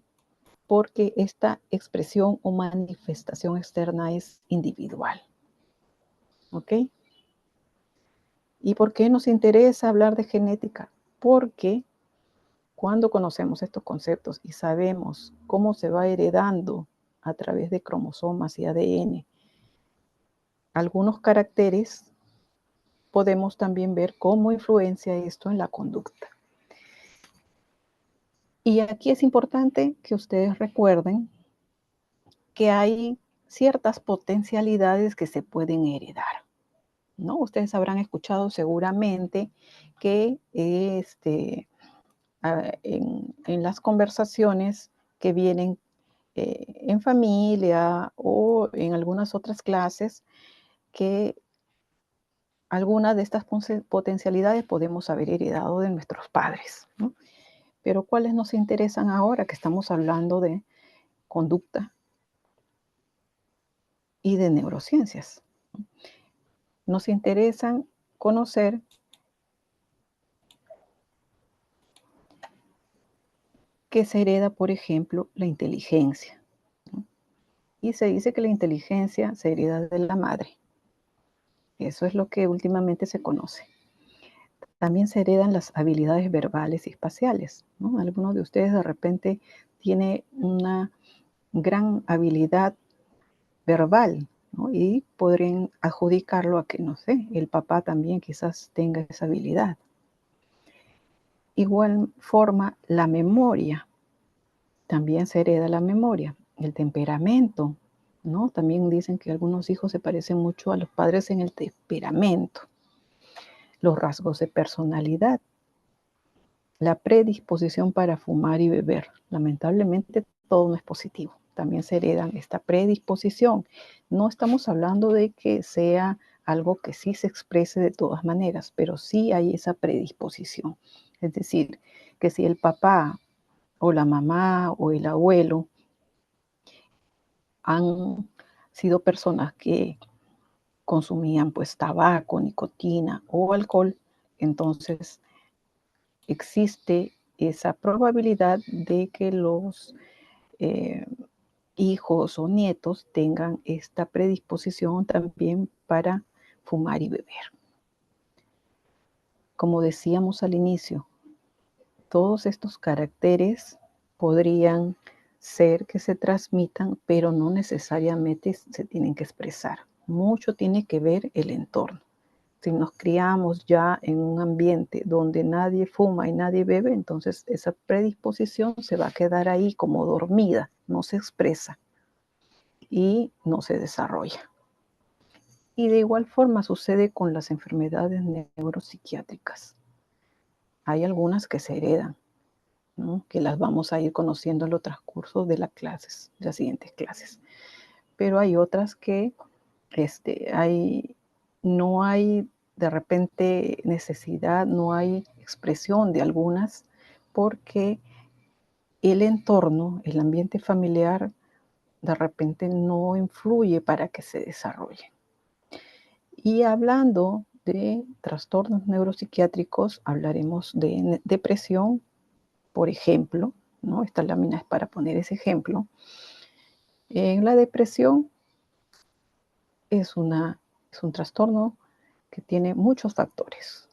S1: porque esta expresión o manifestación externa es individual. ¿Ok? ¿Y por qué nos interesa hablar de genética? Porque cuando conocemos estos conceptos y sabemos cómo se va heredando a través de cromosomas y ADN algunos caracteres, podemos también ver cómo influencia esto en la conducta. Y aquí es importante que ustedes recuerden que hay ciertas potencialidades que se pueden heredar, ¿no? Ustedes habrán escuchado seguramente que en las conversaciones que vienen en familia o en algunas otras clases, que algunas de estas potencialidades podemos haber heredado de nuestros padres, ¿no? Pero ¿cuáles nos interesan ahora que estamos hablando de conducta y de neurociencias? Nos interesan conocer que se hereda, por ejemplo, la inteligencia, ¿no? Y se dice que la inteligencia se hereda de la madre. Eso es lo que últimamente se conoce. También se heredan las habilidades verbales y espaciales, ¿no? Algunos de ustedes de repente tiene una gran habilidad verbal, ¿no? Y podrían adjudicarlo a que, no sé, el papá también quizás tenga esa habilidad. Igual forma, la memoria. También se hereda la memoria. El temperamento, ¿no? También dicen que algunos hijos se parecen mucho a los padres en el temperamento. Los rasgos de personalidad. La predisposición para fumar y beber. Lamentablemente todo no es positivo. También se heredan esta predisposición. No estamos hablando de que sea algo que sí se exprese de todas maneras, pero sí hay esa predisposición. Es decir, que si el papá o la mamá o el abuelo han sido personas que consumían pues tabaco, nicotina o alcohol, entonces existe esa probabilidad de que los eh, hijos o nietos tengan esta predisposición también para fumar y beber. Como decíamos al inicio, todos estos caracteres podrían ser que se transmitan, pero no necesariamente se tienen que expresar. Mucho tiene que ver el entorno. Si nos criamos ya en un ambiente donde nadie fuma y nadie bebe, entonces esa predisposición se va a quedar ahí como dormida, no se expresa y no se desarrolla. Y de igual forma sucede con las enfermedades neuropsiquiátricas. Hay algunas que se heredan, ¿no? Que las vamos a ir conociendo en los transcurso de las siguientes clases. Pero hay otras que no hay de repente necesidad, no hay expresión de algunas, porque el entorno, el ambiente familiar, de repente no influye para que se desarrolle. Y hablando de trastornos neuropsiquiátricos, hablaremos de depresión, por ejemplo, ¿no? Esta lámina es para poner ese ejemplo. En la depresión es un trastorno que tiene muchos factores.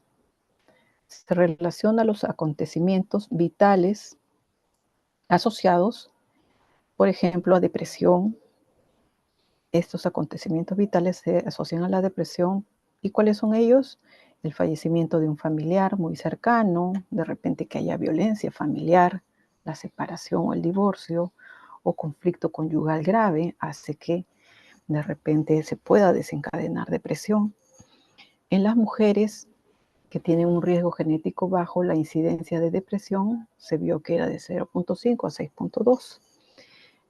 S1: Se relaciona a los acontecimientos vitales asociados, por ejemplo, a depresión. Estos acontecimientos vitales se asocian a la depresión. ¿Y cuáles son ellos? El fallecimiento de un familiar muy cercano, de repente que haya violencia familiar, la separación o el divorcio o conflicto conyugal grave hace que de repente se pueda desencadenar depresión. En las mujeres que tienen un riesgo genético bajo, la incidencia de depresión se vio que era de 0.5 a 6.2.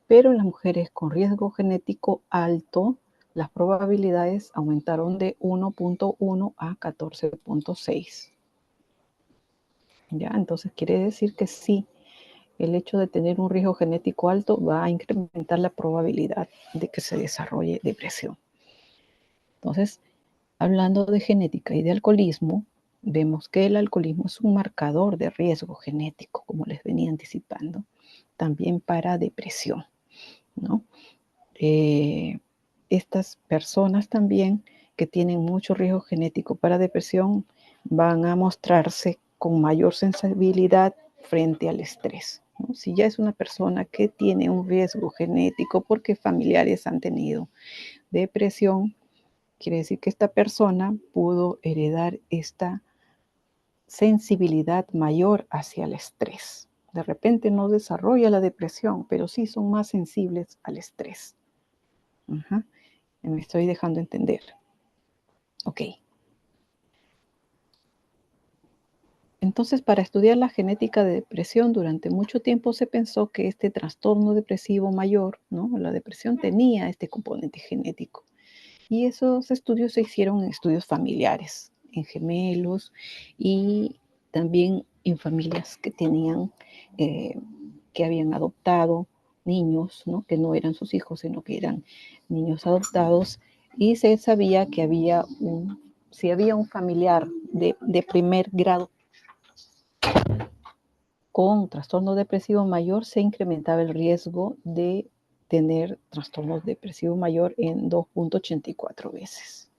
S1: Pero en las mujeres con riesgo genético alto, las probabilidades aumentaron de 1.1 a 14.6. ¿Ya? Entonces quiere decir que sí, el hecho de tener un riesgo genético alto va a incrementar la probabilidad de que se desarrolle depresión. Entonces, hablando de genética y de alcoholismo, vemos que el alcoholismo es un marcador de riesgo genético, como les venía anticipando, también para depresión, ¿no? Estas personas también que tienen mucho riesgo genético para depresión van a mostrarse con mayor sensibilidad frente al estrés, ¿no? Si ya es una persona que tiene un riesgo genético porque familiares han tenido depresión, quiere decir que esta persona pudo heredar esta sensibilidad mayor hacia el estrés. De repente no desarrolla la depresión, pero sí son más sensibles al estrés. Ajá. Me estoy dejando entender. Ok. Entonces, para estudiar la genética de depresión, durante mucho tiempo se pensó que este trastorno depresivo mayor, ¿no? La depresión tenía este componente genético. Y esos estudios se hicieron en estudios familiares, en gemelos y también en familias que tenían, que habían adoptado niños, ¿no? Que no eran sus hijos, sino que eran niños adoptados. Y se sabía que si había un familiar de primer grado con trastorno depresivo mayor, se incrementaba el riesgo de tener trastorno depresivo mayor en 2.84 veces.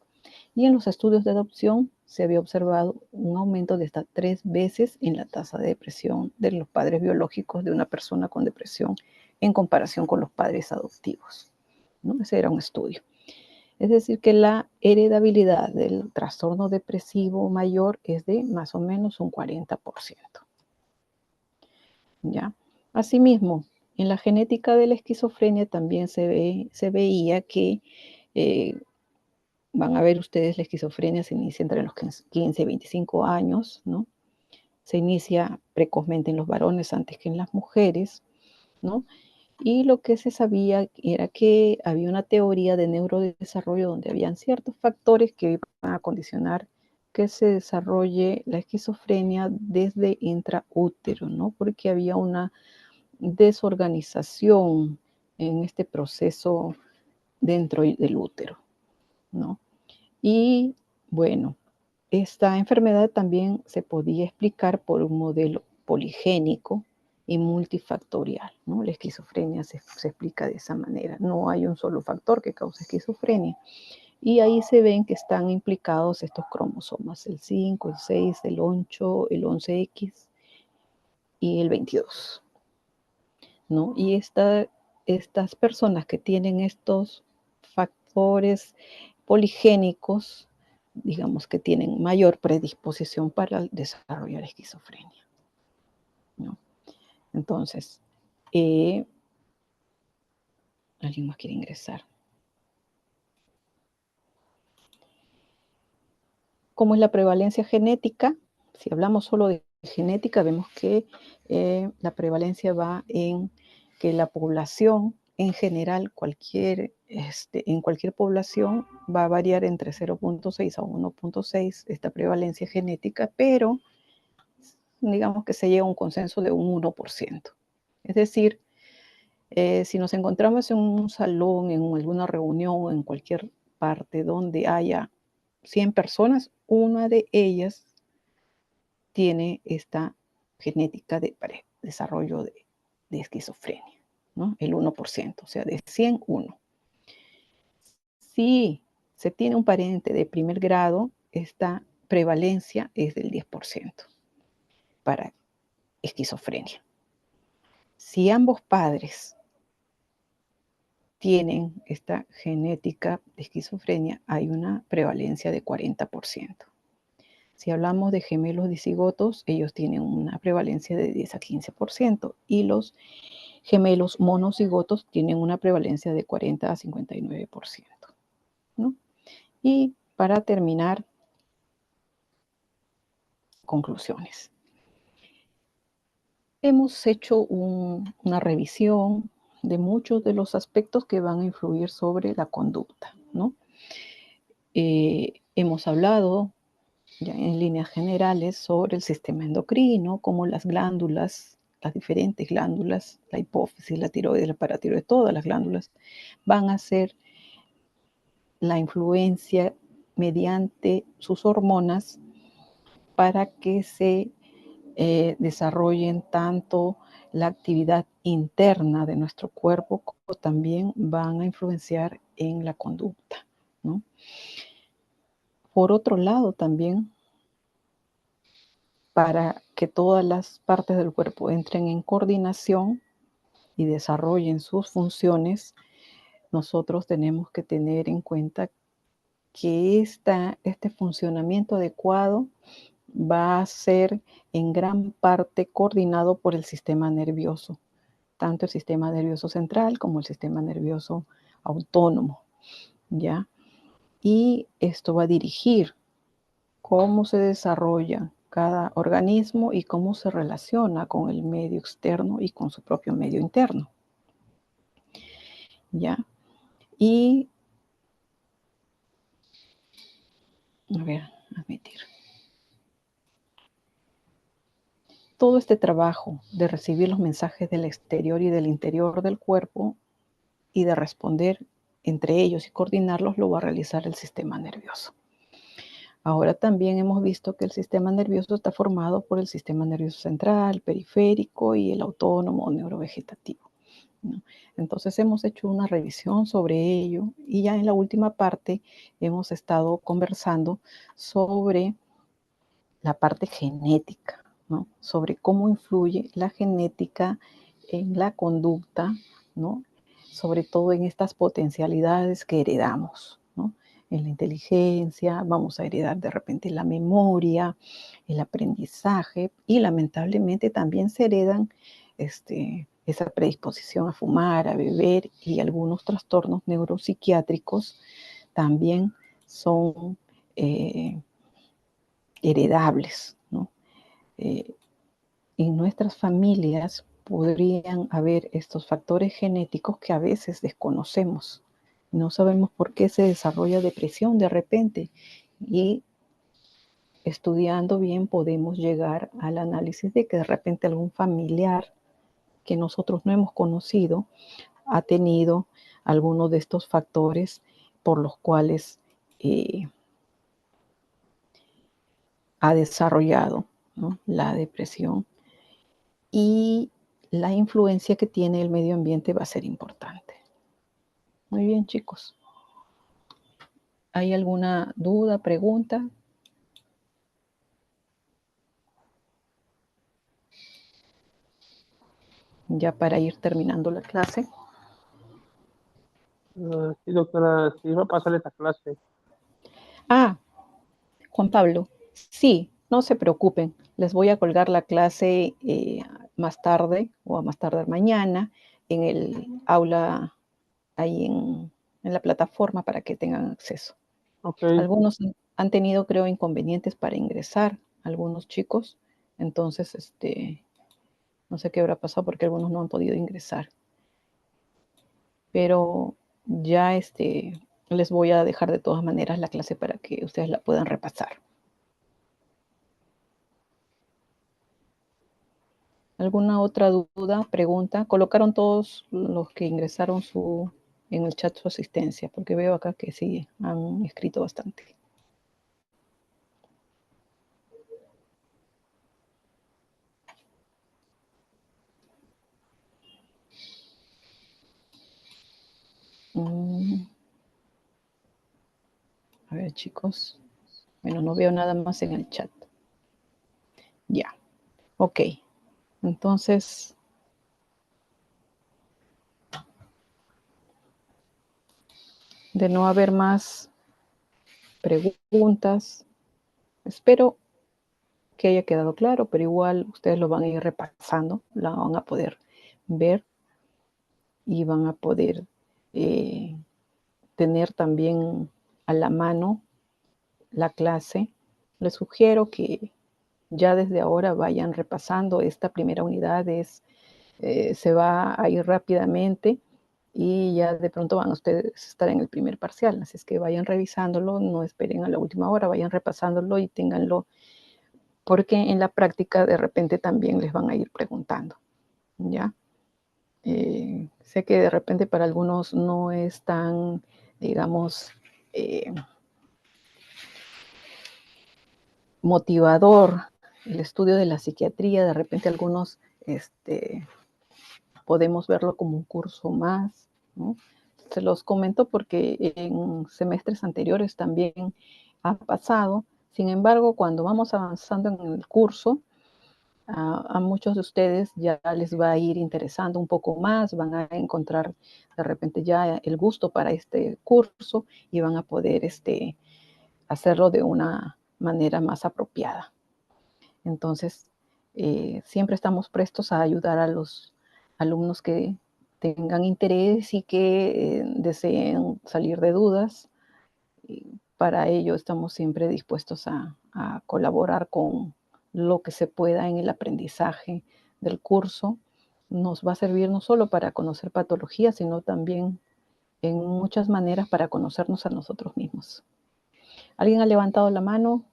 S1: Y en los estudios de adopción se había observado un aumento de hasta 3 veces en la tasa de depresión de los padres biológicos de una persona con depresión en comparación con los padres adoptivos, ¿no? Ese era un estudio. Es decir, que la heredabilidad del trastorno depresivo mayor es de más o menos un 40%. ¿Ya? Asimismo, en la genética de la esquizofrenia también se veía que eh, van a ver ustedes, la esquizofrenia se inicia entre los 15 y 25 años, ¿no? Se inicia precozmente en los varones antes que en las mujeres, ¿no? Y lo que se sabía era que había una teoría de neurodesarrollo donde habían ciertos factores que iban a condicionar que se desarrolle la esquizofrenia desde intraútero, ¿no? Porque había una desorganización en este proceso dentro del útero, ¿no? Y bueno, esta enfermedad también se podía explicar por un modelo poligénico y multifactorial, ¿no? La esquizofrenia se explica de esa manera. No hay un solo factor que cause esquizofrenia. Y ahí se ven que están implicados estos cromosomas, el 5, el 6, el 8, el 11X y el 22, ¿no? Y estas personas que tienen estos factores poligénicos, digamos que tienen mayor predisposición para desarrollar esquizofrenia, ¿no? Entonces, ¿alguien más quiere ingresar? ¿Cómo es la prevalencia genética? Si hablamos solo de genética, vemos que la prevalencia va en que la población en general, en cualquier población va a variar entre 0.6 a 1.6 esta prevalencia genética, pero digamos que se llega a un consenso de un 1%. Es decir, si nos encontramos en un salón, en alguna reunión, en cualquier parte donde haya 100 personas, una de ellas tiene esta genética de desarrollo de esquizofrenia, ¿no? El 1%, o sea, de 100, 1. Si se tiene un pariente de primer grado, esta prevalencia es del 10% para esquizofrenia. Si ambos padres tienen esta genética de esquizofrenia, hay una prevalencia de 40%. Si hablamos de gemelos dicigotos, ellos tienen una prevalencia de 10 a 15% y los gemelos monocigotos tienen una prevalencia de 40 a 59%, ¿no? Y para terminar, conclusiones. Hemos hecho una revisión de muchos de los aspectos que van a influir sobre la conducta, ¿no? Hemos hablado ya en líneas generales sobre el sistema endocrino, como las glándulas, las diferentes glándulas, la hipófisis, la tiroides, la paratiroides, todas las glándulas van a ser la influencia mediante sus hormonas para que se desarrollen tanto la actividad interna de nuestro cuerpo como también van a influenciar en la conducta, ¿no? Por otro lado, también para que todas las partes del cuerpo entren en coordinación y desarrollen sus funciones, nosotros tenemos que tener en cuenta que este funcionamiento adecuado va a ser en gran parte coordinado por el sistema nervioso, tanto el sistema nervioso central como el sistema nervioso autónomo, ¿ya? Y esto va a dirigir cómo se desarrolla cada organismo y cómo se relaciona con el medio externo y con su propio medio interno, ¿ya? Y, a ver, admitir. Todo este trabajo de recibir los mensajes del exterior y del interior del cuerpo y de responder entre ellos y coordinarlos lo va a realizar el sistema nervioso. Ahora también hemos visto que el sistema nervioso está formado por el sistema nervioso central, periférico y el autónomo o neurovegetativo, ¿no? Entonces hemos hecho una revisión sobre ello y ya en la última parte hemos estado conversando sobre la parte genética, ¿no? Sobre cómo influye la genética en la conducta, ¿no? Sobre todo en estas potencialidades que heredamos, ¿no? En la inteligencia, vamos a heredar de repente la memoria, el aprendizaje y lamentablemente también se heredan esa predisposición a fumar, a beber y algunos trastornos neuropsiquiátricos también son heredables, ¿no? En nuestras familias podrían haber estos factores genéticos que a veces desconocemos. No sabemos por qué se desarrolla depresión de repente, y estudiando bien podemos llegar al análisis de que de repente algún familiar que nosotros no hemos conocido ha tenido alguno de estos factores por los cuales ha desarrollado, ¿no?, la depresión, y la influencia que tiene el medio ambiente va a ser importante. Muy bien, chicos. ¿Hay alguna duda, pregunta? Ya para ir terminando la clase.
S3: Sí, doctora, sí iba a pasar esta clase.
S1: Ah, Juan Pablo, sí, no se preocupen. Les voy a colgar la clase más tarde o a más tardar mañana en el aula, ahí en la plataforma, para que tengan acceso.
S3: Ok,
S1: Algunos han tenido, creo, inconvenientes para ingresar, algunos chicos. Entonces, no sé qué habrá pasado porque algunos no han podido ingresar. Pero ya les voy a dejar de todas maneras la clase para que ustedes la puedan repasar. ¿Alguna otra duda, pregunta? ¿Colocaron todos los que ingresaron en el chat su asistencia? Porque veo acá que sí, han escrito bastante. A ver, chicos. Bueno, no veo nada más en el chat. Ya. Ok. Entonces, de no haber más preguntas, espero que haya quedado claro, pero igual ustedes lo van a ir repasando, la van a poder ver y van a poder tener también a la mano la clase. Les sugiero que ya desde ahora vayan repasando. Esta primera unidad se va a ir rápidamente y ya de pronto van a ustedes estar en el primer parcial. Así es que vayan revisándolo, no esperen a la última hora, vayan repasándolo y ténganlo, porque en la práctica de repente también les van a ir preguntando, ¿ya? Sé que de repente para algunos no es tan, digamos, motivador el estudio de la psiquiatría. De repente algunos podemos verlo como un curso más, ¿no? Se los comento porque en semestres anteriores también ha pasado. Sin embargo, cuando vamos avanzando en el curso, a muchos de ustedes ya les va a ir interesando un poco más, van a encontrar de repente ya el gusto para este curso y van a poder hacerlo de una manera más apropiada. Entonces, siempre estamos prestos a ayudar a los alumnos que tengan interés y que deseen salir de dudas. Y para ello estamos siempre dispuestos a colaborar con lo que se pueda en el aprendizaje del curso. Nos va a servir no solo para conocer patologías, sino también en muchas maneras para conocernos a nosotros mismos. ¿Alguien ha levantado la mano?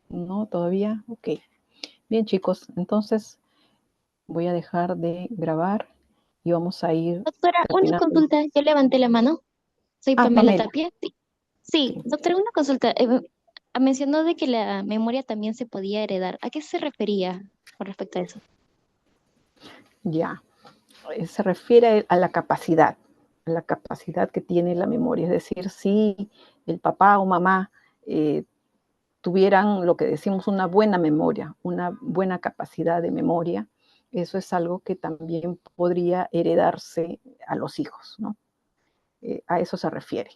S1: ¿No? ¿Todavía? Ok. Bien, chicos, entonces voy a dejar de grabar y vamos a ir
S4: Doctora, una
S1: terminando.
S4: consulta. Yo levanté la mano. Soy Pamela
S1: Pamela.
S4: Tapia. Sí, sí,
S1: Sí.
S4: doctora, una consulta. Mencionó de que la memoria también se podía heredar. ¿A qué se refería con respecto a eso?
S1: Ya. Se refiere a la capacidad que tiene la memoria. Es decir, si el papá o mamá tuvieran lo que decimos una buena memoria, una buena capacidad de memoria, eso es algo que también podría heredarse a los hijos, ¿no? A eso se refiere,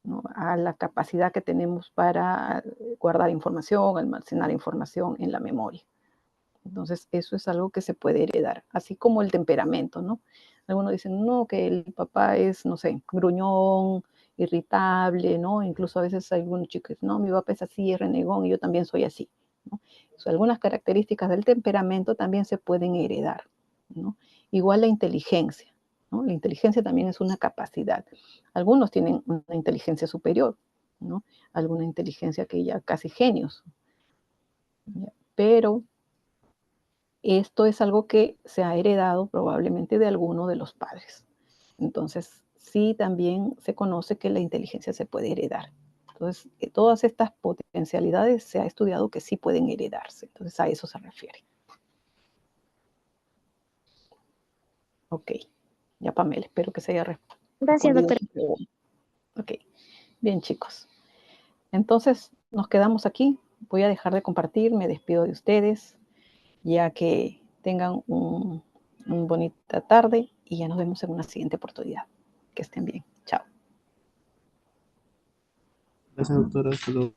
S1: ¿no? A la capacidad que tenemos para guardar información, almacenar información en la memoria. Entonces, eso es algo que se puede heredar, así como el temperamento, ¿no? Algunos dicen, no, que el papá es, no sé, gruñón, irritable, ¿no? Incluso a veces hay algunos chicos que dicen, no, mi papá es así, es renegón, y yo también soy así, ¿no? O sea, algunas características del temperamento también se pueden heredar, ¿no? Igual la inteligencia, ¿no? La inteligencia también es una capacidad. Algunos tienen una inteligencia superior, ¿no? Alguna inteligencia que ya casi genios. ¿Ya? Pero esto es algo que se ha heredado probablemente de alguno de los padres. Entonces, sí también se conoce que la inteligencia se puede heredar. Entonces, todas estas potencialidades se ha estudiado que sí pueden heredarse. Entonces, a eso se refiere. Ok. Ya, Pamela, espero que se haya
S4: Gracias,
S1: respondido
S4: doctora.
S1: su pregunta. Ok. Bien, chicos. Entonces, nos quedamos aquí. Voy a dejar de compartir. Me despido de ustedes, ya que tengan una bonita tarde y ya nos vemos en una siguiente oportunidad. Que estén bien. Chao.
S5: Gracias, doctora. Hasta luego.